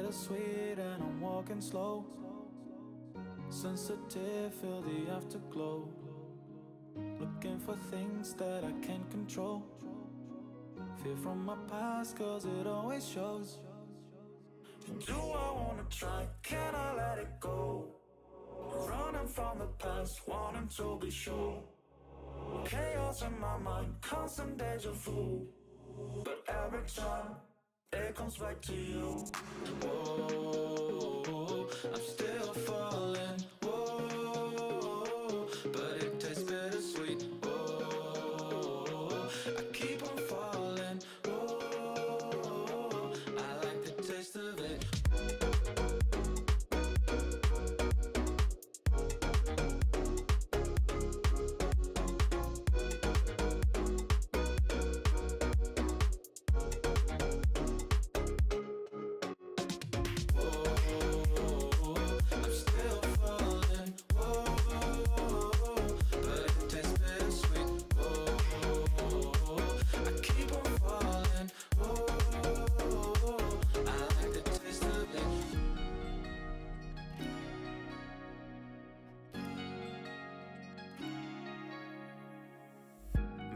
bittersweet and I'm walking slow. Sensitive, feel the afterglow. Looking for things that I can't control. Fear from my past, cause it always shows. Do I wanna try? Can I let it go? Running from the past, wanting to be sure. Chaos in my mind, constant deja vu. But every time, it comes back to you. Whoa, I'm still falling. Whoa, but it tastes bittersweet. Whoa, I keep on falling. Whoa, I like the taste of it.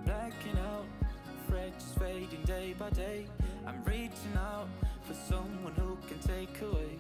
Blacking out, afraid just fading day by day. I'm reaching out for someone who can take away